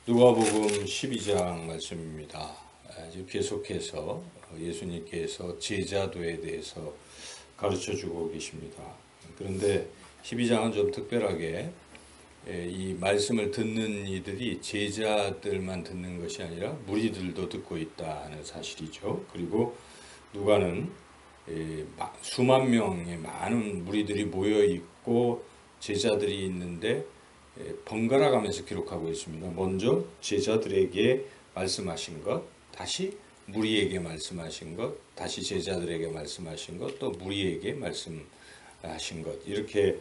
누가복음 12장 말씀입니다. 지금 계속해서 예수님께서 제자도에 대해서 가르쳐 주고 계십니다. 그런데 12장은 좀 특별하게 이 말씀을 듣는 이들이 제자들만 듣는 것이 아니라 무리들도 듣고 있다는 사실이죠. 그리고 누가는 수만 명의 많은 무리들이 모여 있고 제자들이 있는데 번갈아 가면서 기록하고 있습니다. 먼저 제자들에게 말씀하신 것, 다시 무리에게 말씀하신 것, 다시 제자들에게 말씀하신 것, 또 무리에게 말씀하신 것, 이렇게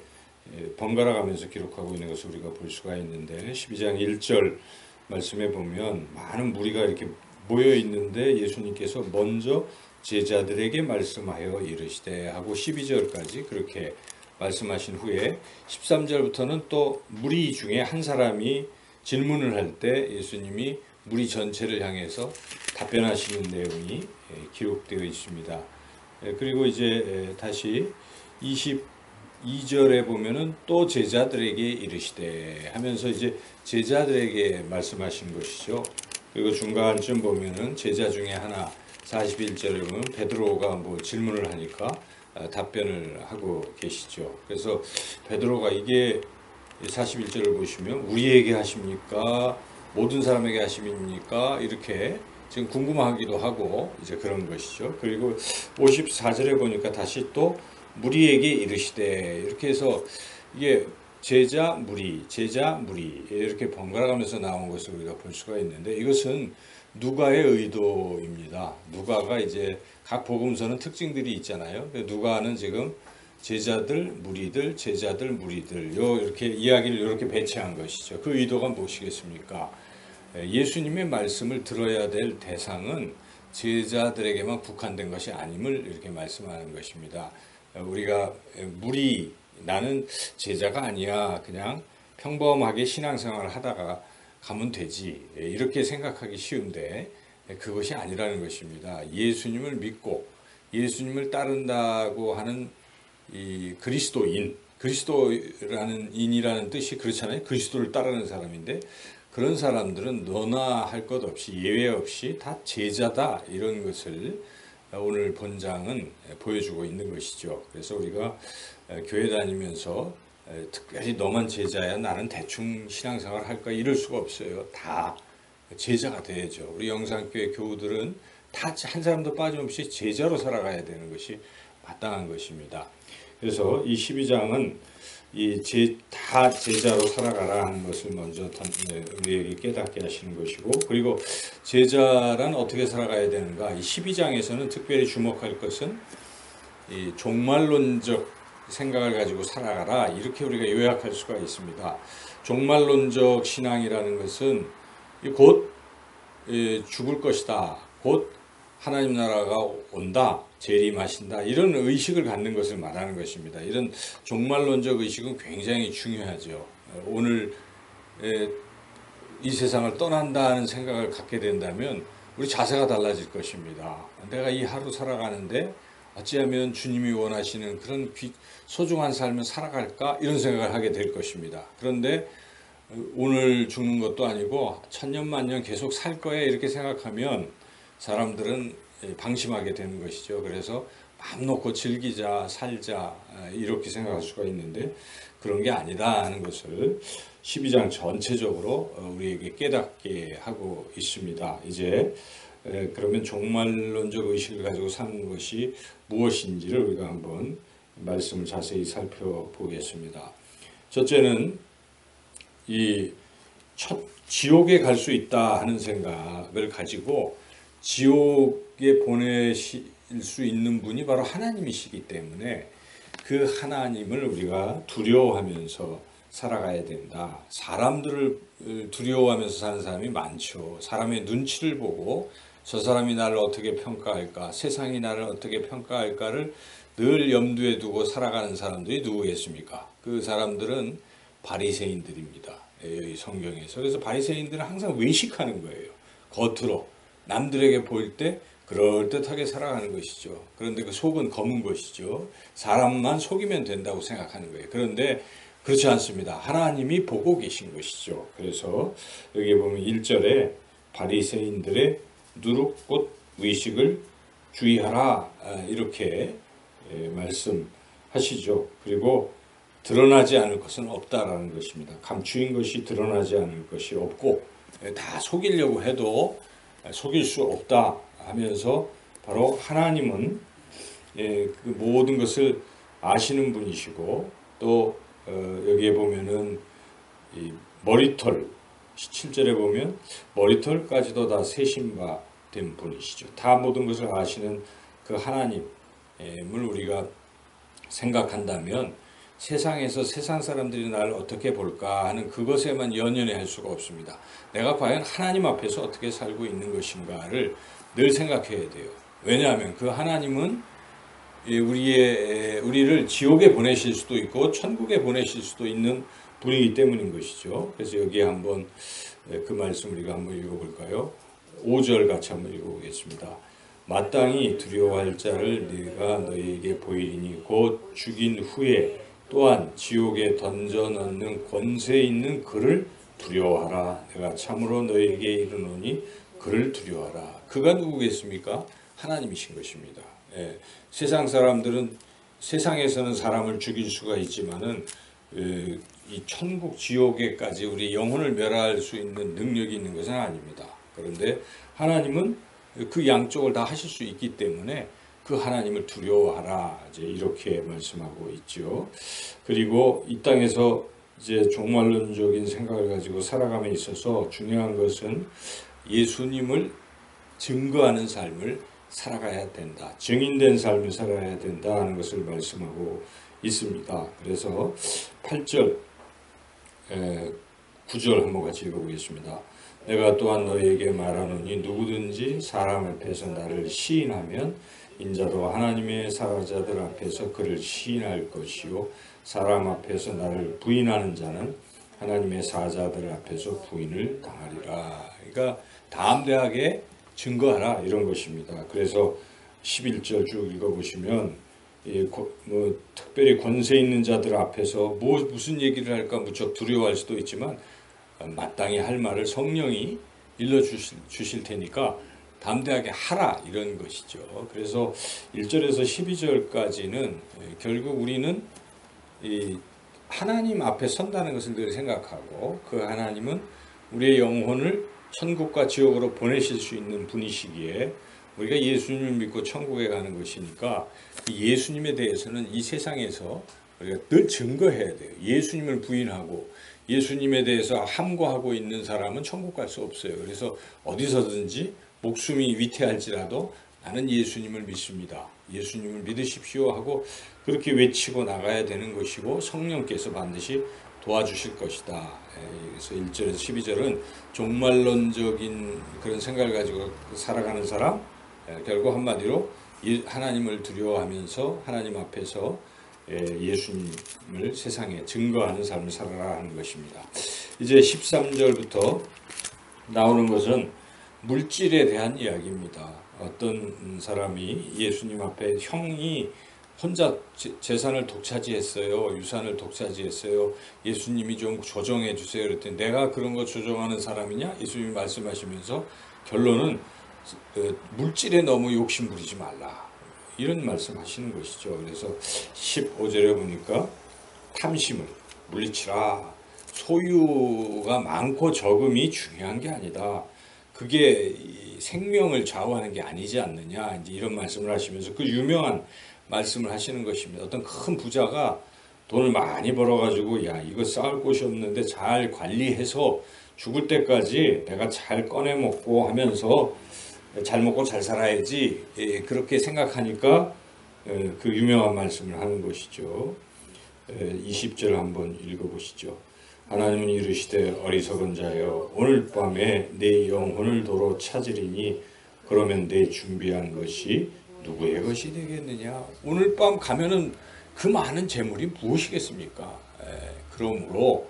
번갈아 가면서 기록하고 있는 것을 우리가 볼 수가 있는데 12장 1절 말씀에 보면 많은 무리가 이렇게 모여 있는데 예수님께서 먼저 제자들에게 말씀하여 이르시되 하고 12절까지 그렇게 말씀하신 후에 13절부터는 또 무리 중에 한 사람이 질문을 할 때 예수님이 무리 전체를 향해서 답변하시는 내용이 기록되어 있습니다. 그리고 이제 다시 22절에 보면은 또 제자들에게 이르시되 하면서 이제 제자들에게 말씀하신 것이죠. 그리고 중간쯤 보면은 제자 중에 하나 41절에 보면 베드로가 뭐 질문을 하니까 답변을 하고 계시죠. 그래서 베드로가 이게 41절을 보시면 우리에게 하십니까? 모든 사람에게 하십니까? 이렇게 지금 궁금하기도 하고 이제 그런 것이죠. 그리고 54절에 보니까 다시 또 무리에게 이르시되 이렇게 해서 이게 제자 무리 이렇게 번갈아 가면서 나온 것을 우리가 볼 수가 있는데 이것은 누가의 의도입니다. 누가가 이제 각 복음서는 특징들이 있잖아요. 누가는 지금 제자들, 무리들, 제자들, 무리들 이렇게 이야기를 이렇게 배치한 것이죠. 그 의도가 무엇이겠습니까? 예수님의 말씀을 들어야 될 대상은 제자들에게만 국한된 것이 아님을 이렇게 말씀하는 것입니다. 우리가 무리, 나는 제자가 아니야. 그냥 평범하게 신앙생활을 하다가 가면 되지. 이렇게 생각하기 쉬운데 그것이 아니라는 것입니다. 예수님을 믿고 예수님을 따른다고 하는 이 그리스도라는 인이라는 뜻이 그렇잖아요. 그리스도를 따르는 사람인데 그런 사람들은 너나 할 것 없이 예외 없이 다 제자다 이런 것을 오늘 본장은 보여주고 있는 것이죠. 그래서 우리가 교회 다니면서 특별히 너만 제자야 나는 대충 신앙생활 할까 이럴 수가 없어요. 다 제자가 돼야죠. 우리 영상교회 교우들은 다 한 사람도 빠짐없이 제자로 살아가야 되는 것이 마땅한 것입니다. 그래서 이 12장은 다 제자로 살아가라 하는 것을 먼저 우리에게 깨닫게 하시는 것이고 그리고 제자란 어떻게 살아가야 되는가 이 12장에서는 특별히 주목할 것은 이 종말론적 생각을 가지고 살아가라 이렇게 우리가 요약할 수가 있습니다. 종말론적 신앙이라는 것은 곧 죽을 것이다. 곧 하나님 나라가 온다. 재림하신다. 이런 의식을 갖는 것을 말하는 것입니다. 이런 종말론적 의식은 굉장히 중요하죠. 오늘 이 세상을 떠난다는 생각을 갖게 된다면 우리 자세가 달라질 것입니다. 내가 이 하루 살아가는데 어찌하면 주님이 원하시는 그런 소중한 삶을 살아갈까? 이런 생각을 하게 될 것입니다. 그런데 오늘 죽는 것도 아니고 천년만년 계속 살 거야 이렇게 생각하면 사람들은 방심하게 되는 것이죠. 그래서 마음 놓고 즐기자, 살자 이렇게 생각할 수가 있는데 그런 게 아니다 하는 것을 12장 전체적으로 우리에게 깨닫게 하고 있습니다. 이제 그러면 종말론적 의식을 가지고 사는 것이 무엇인지를 우리가 한번 말씀을 자세히 살펴보겠습니다. 첫째는 지옥에 갈 수 있다 하는 생각을 가지고 지옥에 보내실 수 있는 분이 바로 하나님이시기 때문에 그 하나님을 우리가 두려워하면서 살아가야 된다. 사람들을 두려워하면서 사는 사람이 많죠. 사람의 눈치를 보고 저 사람이 나를 어떻게 평가할까, 세상이 나를 어떻게 평가할까를 늘 염두에 두고 살아가는 사람들이 누구겠습니까? 그 사람들은 바리새인들입니다. 여기 성경에서. 그래서 바리새인들은 항상 외식하는 거예요. 겉으로. 남들에게 보일 때 그럴듯하게 살아가는 것이죠. 그런데 그 속은 검은 것이죠. 사람만 속이면 된다고 생각하는 거예요. 그런데 그렇지 않습니다. 하나님이 보고 계신 것이죠. 그래서 여기 보면 1절에 바리새인들의 누룩꽃 의식을 주의하라 이렇게 말씀하시죠. 그리고 드러나지 않을 것은 없다라는 것입니다. 감추인 것이 드러나지 않을 것이 없고 다 속이려고 해도 속일 수 없다 하면서 바로 하나님은 그 모든 것을 아시는 분이시고 또 여기에 보면은 이 머리털 7절에 보면 머리털까지도 다 세신 바 된 분이시죠. 다 모든 것을 아시는 그 하나님을 우리가 생각한다면 세상에서 세상 사람들이 나를 어떻게 볼까 하는 그것에만 연연해 할 수가 없습니다. 내가 과연 하나님 앞에서 어떻게 살고 있는 것인가를 늘 생각해야 돼요. 왜냐하면 그 하나님은 우리를 지옥에 보내실 수도 있고 천국에 보내실 수도 있는 분이기 때문인 것이죠. 그래서 여기에 한번 그 말씀 우리가 한번 읽어볼까요? 5절 같이 한번 읽어보겠습니다. 마땅히 두려워할 자를 네가 너희에게 보이리니 곧 죽인 후에 또한 지옥에 던져 넣는 권세 있는 그를 두려워하라. 내가 참으로 너희에게 이르노니 그를 두려워하라. 그가 누구겠습니까? 하나님이신 것입니다. 세상 사람들은 세상에서는 사람을 죽일 수가 있지만은 이 천국 지옥에까지 우리 영혼을 멸할 수 있는 능력이 있는 것은 아닙니다. 그런데 하나님은 그 양쪽을 다 하실 수 있기 때문에 그 하나님을 두려워하라 이제 이렇게 말씀하고 있죠. 그리고 이 땅에서 이제 종말론적인 생각을 가지고 살아감에 있어서 중요한 것은 예수님을 증거하는 삶을 살아가야 된다. 증인된 삶을 살아야 된다 하는 것을 말씀하고 있습니다. 그래서 8절, 9절 한번 같이 읽어보겠습니다. 내가 또한 너희에게 말하노니 누구든지 사람 앞에서 나를 시인하면 인자도 하나님의 사자들 앞에서 그를 시인할 것이요 사람 앞에서 나를 부인하는 자는 하나님의 사자들 앞에서 부인을 당하리라. 그러니까 담대하게 증거하라 이런 것입니다. 그래서 11절 쭉 읽어보시면 특별히 권세 있는 자들 앞에서 무슨 얘기를 할까 무척 두려워할 수도 있지만 마땅히 할 말을 성령이 일러주실 테니까 담대하게 하라 이런 것이죠. 그래서 1절에서 12절까지는 결국 우리는 이 하나님 앞에 선다는 것을 늘 생각하고 그 하나님은 우리의 영혼을 천국과 지옥으로 보내실 수 있는 분이시기에 우리가 예수님을 믿고 천국에 가는 것이니까 예수님에 대해서는 이 세상에서 우리가 늘 증거해야 돼요. 예수님을 부인하고 예수님에 대해서 함구하고 있는 사람은 천국 갈 수 없어요. 그래서 어디서든지 목숨이 위태할지라도 나는 예수님을 믿습니다. 예수님을 믿으십시오 하고 그렇게 외치고 나가야 되는 것이고 성령께서 반드시 도와주실 것이다. 그래서 1절에서 12절은 종말론적인 그런 생각을 가지고 살아가는 사람, 결국 한마디로 하나님을 두려워하면서 하나님 앞에서 예수님을 세상에 증거하는 삶을 살아라 하는 것입니다. 이제 13절부터 나오는 것은 물질에 대한 이야기입니다. 어떤 사람이 예수님 앞에 형이 혼자 재산을 독차지했어요. 유산을 독차지했어요. 예수님이 좀 조정해 주세요. 그랬더니 내가 그런 거 조정하는 사람이냐? 예수님이 말씀하시면서 결론은 물질에 너무 욕심 부리지 말라. 이런 말씀하시는 것이죠. 그래서 15절에 보니까 탐심을 물리치라. 소유가 많고 적음이 중요한 게 아니다. 그게 생명을 좌우하는 게 아니지 않느냐. 이제 이런 말씀을 하시면서 그 유명한 말씀을 하시는 것입니다. 어떤 큰 부자가 돈을 많이 벌어가지고 야 이거 쌓을 곳이 없는데 잘 관리해서 죽을 때까지 내가 잘 꺼내 먹고 하면서 잘 먹고 잘 살아야지 그렇게 생각하니까 그 유명한 말씀을 하는 것이죠. 20절 한번 읽어보시죠. 하나님은 이르시되 어리석은 자여 오늘 밤에 내 영혼을 도로 찾으리니 그러면 내 준비한 것이 누구의 것이 되겠느냐. 오늘 밤 가면은 그 많은 재물이 무엇이겠습니까? 그러므로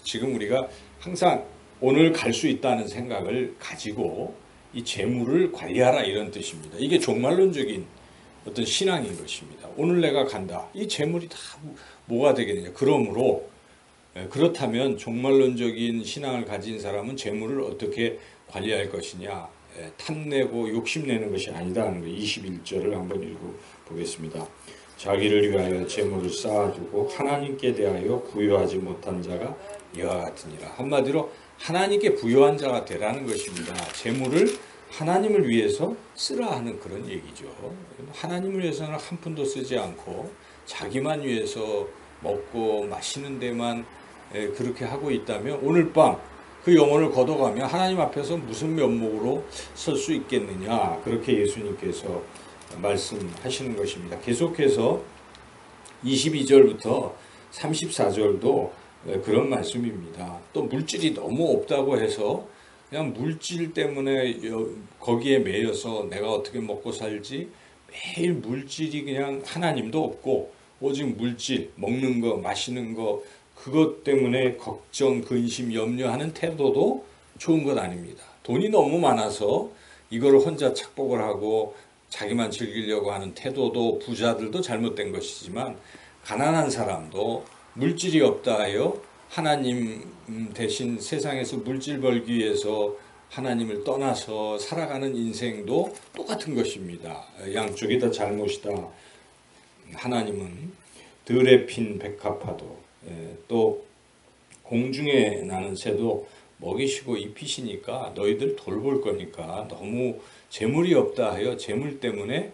지금 우리가 항상 오늘 갈 수 있다는 생각을 가지고 이 재물을 관리하라 이런 뜻입니다. 이게 종말론적인 어떤 신앙인 것입니다. 오늘 내가 간다. 이 재물이 다 뭐가 되겠느냐. 그러므로 그렇다면 종말론적인 신앙을 가진 사람은 재물을 어떻게 관리할 것이냐. 탐내고 욕심내는 것이 아니다 하는 거예요. 21절을 한번 읽어보겠습니다. 자기를 위하여 재물을 쌓아두고 하나님께 대하여 부여하지 못한 자가 이와 같으니라. 한마디로 하나님께 부여한 자가 되라는 것입니다. 재물을 하나님을 위해서 쓰라 하는 그런 얘기죠. 하나님을 위해서는 한 푼도 쓰지 않고 자기만 위해서 먹고 마시는 데만 그렇게 하고 있다면 오늘 밤 그 영혼을 걷어가며 하나님 앞에서 무슨 면목으로 설 수 있겠느냐. 그렇게 예수님께서 말씀하시는 것입니다. 계속해서 22절부터 34절도 그런 말씀입니다. 또 물질이 너무 없다고 해서 그냥 물질 때문에 거기에 매여서 내가 어떻게 먹고 살지 매일 물질이 그냥 하나님도 없고 오직 물질, 먹는 거, 마시는 거 그것 때문에 걱정, 근심, 염려하는 태도도 좋은 것 아닙니다. 돈이 너무 많아서 이걸 혼자 착복을 하고 자기만 즐기려고 하는 태도도 부자들도 잘못된 것이지만 가난한 사람도 물질이 없다 하여 하나님 대신 세상에서 물질 벌기 위해서 하나님을 떠나서 살아가는 인생도 똑같은 것입니다. 양쪽이 다 잘못이다. 하나님은 들에 핀 백합화도 또 공중에 나는 새도 먹이시고 입히시니까 너희들 돌볼 거니까 너무 재물이 없다 하여 재물 때문에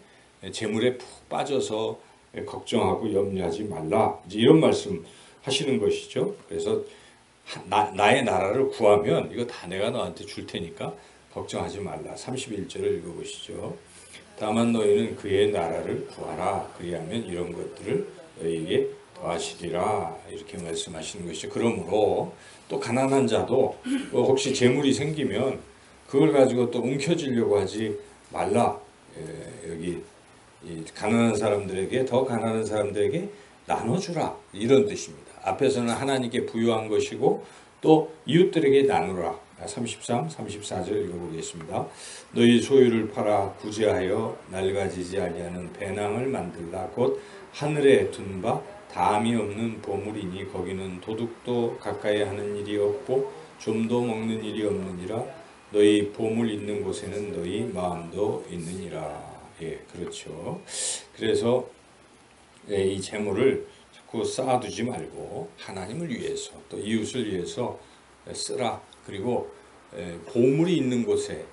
재물에 푹 빠져서 걱정하고 염려하지 말라. 이제 이런 말씀 하시는 것이죠. 그래서 나의 나라를 구하면 이거 다 내가 너한테 줄 테니까 걱정하지 말라. 31절을 읽어보시죠. 다만 너희는 그의 나라를 구하라. 그리하면 이런 것들을 너희에게 더하시리라. 이렇게 말씀하시는 것이죠. 그러므로 또 가난한 자도 혹시 재물이 생기면 그걸 가지고 또 움켜쥐려고 하지 말라. 여기 가난한 사람들에게 더 가난한 사람들에게 나눠주라. 이런 뜻입니다. 앞에서는 하나님께 부여한 것이고 또 이웃들에게 나누라. 33, 34절 읽어보겠습니다. 너희 소유를 팔아 구제하여 낡아지지 아니하는 배낭을 만들라. 곧 하늘에 둔 바 담이 없는 보물이니 거기는 도둑도 가까이 하는 일이 없고 좀도 먹는 일이 없느니라. 너희 보물 있는 곳에는 너희 마음도 있느니라. 예, 그렇죠. 그래서 이 재물을 자꾸 쌓아두지 말고 하나님을 위해서 또 이웃을 위해서 쓰라. 그리고 보물이 있는 곳에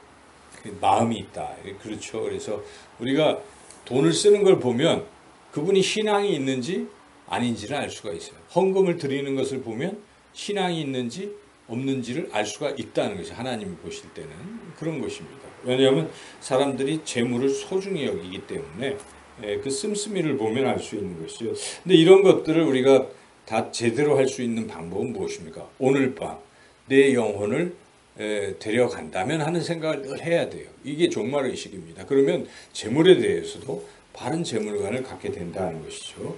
마음이 있다. 그렇죠. 그래서 우리가 돈을 쓰는 걸 보면 그분이 신앙이 있는지 아닌지를 알 수가 있어요. 헌금을 드리는 것을 보면 신앙이 있는지 없는지를 알 수가 있다는 것이 하나님이 보실 때는 그런 것입니다. 왜냐하면 사람들이 재물을 소중히 여기기 때문에 그 씀씀이를 보면 알 수 있는 것이죠. 근데 이런 것들을 우리가 다 제대로 할 수 있는 방법은 무엇입니까? 오늘 밤 내 영혼을 데려간다면 하는 생각을 늘 해야 돼요. 이게 종말의식입니다. 그러면 재물에 대해서도 바른 재물관을 갖게 된다는 것이죠.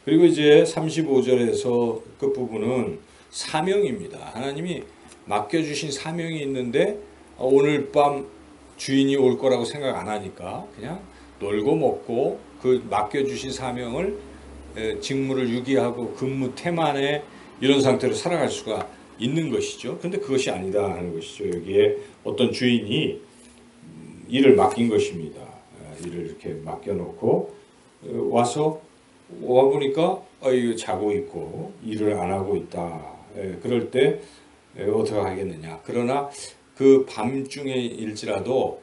그리고 이제 35절에서 끝부분은 사명입니다. 하나님이 맡겨주신 사명이 있는데 오늘 밤 주인이 올 거라고 생각 안 하니까 그냥 놀고 먹고 그 맡겨주신 사명을 직무를 유기하고 근무 태만에 이런 상태로 살아갈 수가 있는 것이죠. 그런데 그것이 아니다 하는 것이죠. 여기에 어떤 주인이 일을 맡긴 것입니다. 일을 이렇게 맡겨놓고 와서 와보니까 이거 자고 있고 일을 안 하고 있다. 그럴 때 어떻게 하겠느냐. 그러나 그 밤중에일지라도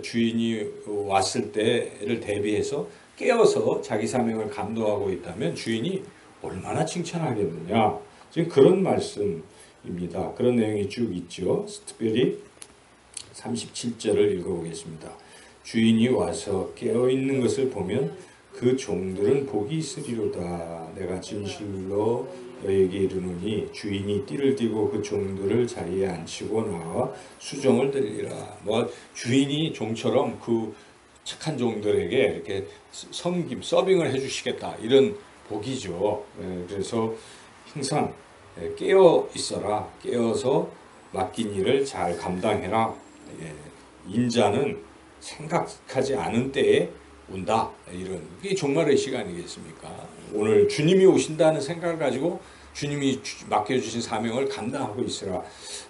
주인이 왔을 때를 대비해서 깨어서 자기 사명을 감당하고 있다면 주인이 얼마나 칭찬하겠느냐. 지금 그런 말씀입니다. 그런 내용이 쭉 있죠. 특별히 37절을 읽어보겠습니다. 주인이 와서 깨어있는 것을 보면 그 종들은 복이 있으리로다. 내가 진실로 너에게 이르노니 주인이 띠를 띠고 그 종들을 자리에 앉히고 나와 수정을 들리라. 주인이 종처럼 그 착한 종들에게 이렇게 섬김, 서빙을 해주시겠다. 이런 복이죠. 그래서 항상 깨어 있어라. 깨어서 맡긴 일을 잘 감당해라. 인자는 생각하지 않은 때에 온다. 이런 게 종말의 시간이겠습니까? 오늘 주님이 오신다는 생각을 가지고 주님이 맡겨주신 사명을 감당하고 있으라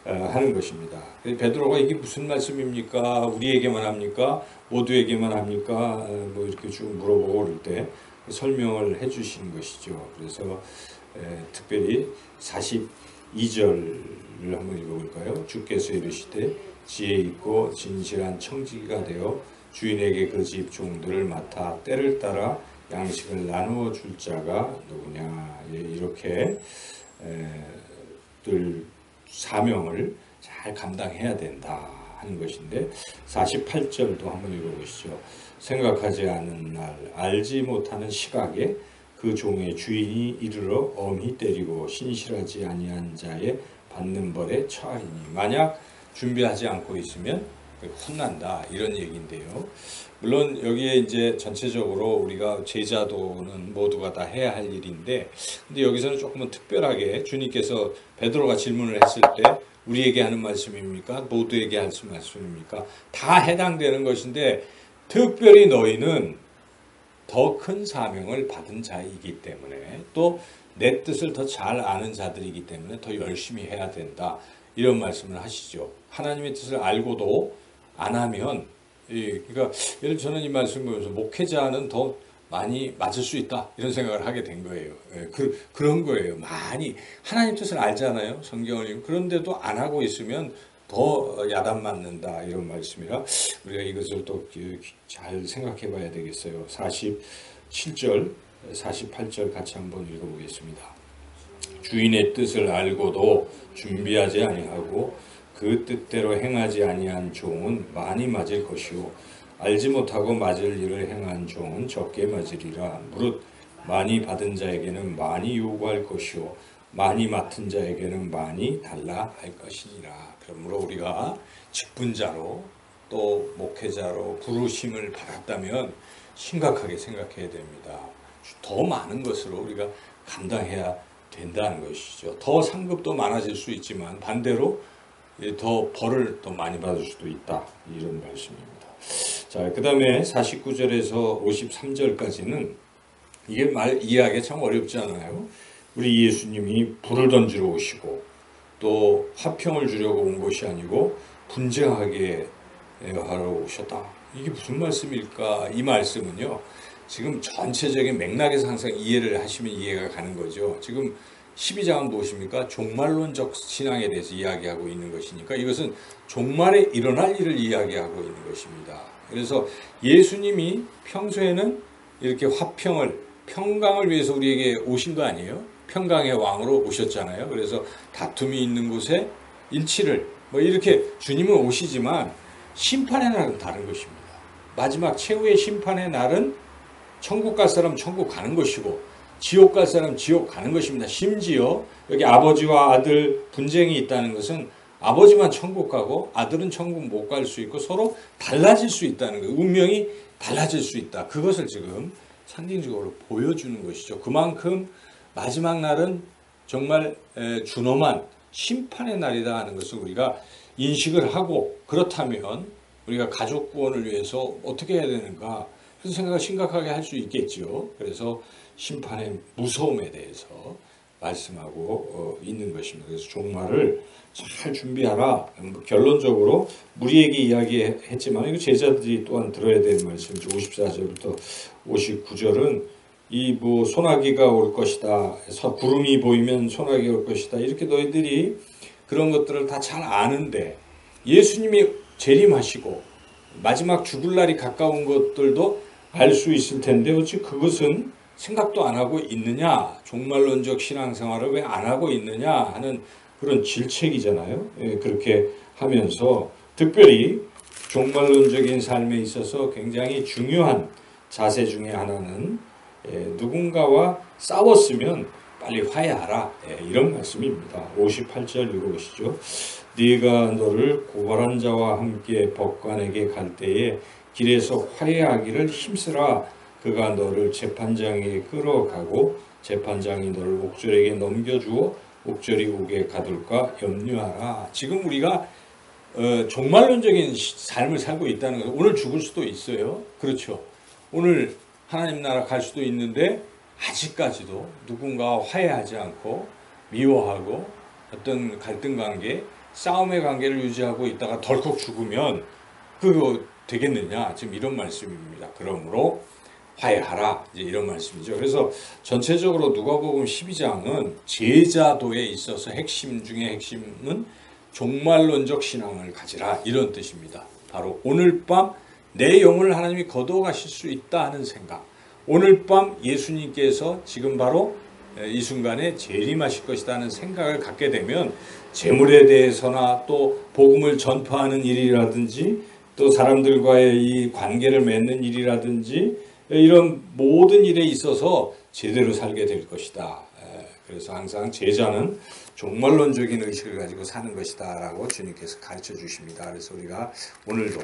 하는 것입니다. 베드로가 이게 무슨 말씀입니까? 우리에게만 합니까? 모두에게만 합니까? 뭐 이렇게 쭉 물어보고 그럴 때 설명을 해주신 것이죠. 그래서 특별히 42절을 한번 읽어볼까요? 주께서 이르시되 지혜 있고 진실한 청지기가 되어 주인에게 그 집 종들을 맡아 때를 따라 양식을 나누어 줄 자가 누구냐. 이렇게 늘 사명을 잘 감당해야 된다 하는 것인데 48절도 한번 읽어보시죠. 생각하지 않은 날 알지 못하는 시각에 그 종의 주인이 이르러 엄히 때리고 신실하지 아니한 자의 받는 벌에 처하리니. 만약 준비하지 않고 있으면 혼난다 이런 얘기인데요. 물론 여기에 이제 전체적으로 우리가 제자도는 모두가 다 해야 할 일인데, 근데 여기서는 조금은 특별하게 주님께서 베드로가 질문을 했을 때 우리에게 하는 말씀입니까? 모두에게 하는 말씀입니까? 다 해당되는 것인데 특별히 너희는 더 큰 사명을 받은 자이기 때문에 또 내 뜻을 더 잘 아는 자들이기 때문에 더 열심히 해야 된다. 이런 말씀을 하시죠. 하나님의 뜻을 알고도 안 하면, 그러니까 예를 들어 저는 이 말씀을 보면서 목회자는 더 많이 맞을 수 있다 이런 생각을 하게 된 거예요. 그런 거예요. 많이 하나님 뜻을 알잖아요. 성경을 읽고. 그런데도 안 하고 있으면 더 야단 맞는다 이런 말씀이라 우리가 이것을 또 잘 생각해 봐야 되겠어요. 47절 48절 같이 한번 읽어보겠습니다. 주인의 뜻을 알고도 준비하지 아니하고 그 뜻대로 행하지 아니한 종은 많이 맞을 것이요 알지 못하고 맞을 일을 행한 종은 적게 맞으리라. 무릇 많이 받은 자에게는 많이 요구할 것이요 많이 맡은 자에게는 많이 달라 할 것이니라. 그러므로 우리가 직분자로 또 목회자로 부르심을 받았다면 심각하게 생각해야 됩니다. 더 많은 것으로 우리가 감당해야 된다는 것이죠. 더 상급도 많아질 수 있지만 반대로 더 벌을 더 많이 받을 수도 있다. 이런 말씀입니다. 자, 그 다음에 49절에서 53절까지는 이게 말 이해하기 참 어렵지 않아요? 우리 예수님이 불을 던지러 오시고 또 화평을 주려고 온 것이 아니고 분쟁하게 하러 오셨다. 이게 무슨 말씀일까? 이 말씀은요. 지금 전체적인 맥락에서 항상 이해를 하시면 이해가 가는 거죠. 지금 12장은 무엇입니까? 종말론적 신앙에 대해서 이야기하고 있는 것이니까 이것은 종말에 일어날 일을 이야기하고 있는 것입니다. 그래서 예수님이 평소에는 이렇게 화평을, 평강을 위해서 우리에게 오신 거 아니에요? 평강의 왕으로 오셨잖아요. 그래서 다툼이 있는 곳에 일치를, 뭐 이렇게 주님은 오시지만 심판의 날은 다른 것입니다. 마지막 최후의 심판의 날은 천국 갈 사람 천국 가는 것이고 지옥 갈 사람 지옥 가는 것입니다. 심지어 여기 아버지와 아들 분쟁이 있다는 것은 아버지만 천국 가고 아들은 천국 못 갈 수 있고 서로 달라질 수 있다는 거예요. 운명이 달라질 수 있다. 그것을 지금 상징적으로 보여주는 것이죠. 그만큼 마지막 날은 정말 준엄한 심판의 날이다 하는 것을 우리가 인식을 하고, 그렇다면 우리가 가족 구원을 위해서 어떻게 해야 되는가 그런 생각을 심각하게 할 수 있겠죠. 그래서 심판의 무서움에 대해서 말씀하고 있는 것입니다. 그래서 종말을 잘 준비하라. 결론적으로 우리에게 이야기했지만 이거 제자들이 또한 들어야 되는 말씀이죠. 54절부터 59절은 이 뭐 소나기가 올 것이다. 구름이 보이면 소나기가 올 것이다. 이렇게 너희들이 그런 것들을 다 잘 아는데 예수님이 재림하시고 마지막 죽을 날이 가까운 것들도 알 수 있을 텐데 어찌 그것은 생각도 안 하고 있느냐, 종말론적 신앙생활을 왜 안 하고 있느냐 하는 그런 질책이잖아요. 그렇게 하면서 특별히 종말론적인 삶에 있어서 굉장히 중요한 자세 중에 하나는 누군가와 싸웠으면 빨리 화해하라, 이런 말씀입니다. 58절 읽어보시죠. 네가 너를 고발한 자와 함께 법관에게 갈 때에 길에서 화해하기를 힘쓰라. 그가 너를 재판장에게 끌어가고 재판장이 너를 옥졸에게 넘겨주어 옥졸이 옥에 가둘까 염려하라. 지금 우리가 종말론적인 삶을 살고 있다는 것은 오늘 죽을 수도 있어요. 그렇죠. 오늘 하나님 나라 갈 수도 있는데 아직까지도 누군가와 화해하지 않고 미워하고 어떤 갈등 관계, 싸움의 관계를 유지하고 있다가 덜컥 죽으면 그거 되겠느냐? 지금 이런 말씀입니다. 그러므로 화해하라. 이제 이런 말씀이죠. 그래서 전체적으로 누가복음 12장은 제자도에 있어서 핵심 중에 핵심은 종말론적 신앙을 가지라 이런 뜻입니다. 바로 오늘 밤 내 영혼을 하나님이 거두어 가실 수 있다 하는 생각. 오늘 밤 예수님께서 지금 바로 이 순간에 재림하실 것이다 하는 생각을 갖게 되면 재물에 대해서나 또 복음을 전파하는 일이라든지 또 사람들과의 이 관계를 맺는 일이라든지 이런 모든 일에 있어서 제대로 살게 될 것이다. 그래서 항상 제자는 종말론적인 의식을 가지고 사는 것이다 라고 주님께서 가르쳐 주십니다. 그래서 우리가 오늘도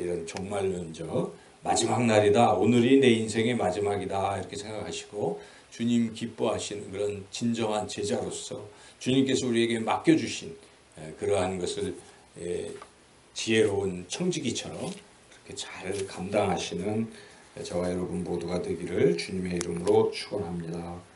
이런 종말론적 마지막 날이다. 오늘이 내 인생의 마지막이다. 이렇게 생각하시고 주님 기뻐하시는 그런 진정한 제자로서 주님께서 우리에게 맡겨주신 그러한 것을 지혜로운 청지기처럼 그렇게 잘 감당하시는 저와 여러분 모두가 되기를 주님의 이름으로 축원합니다.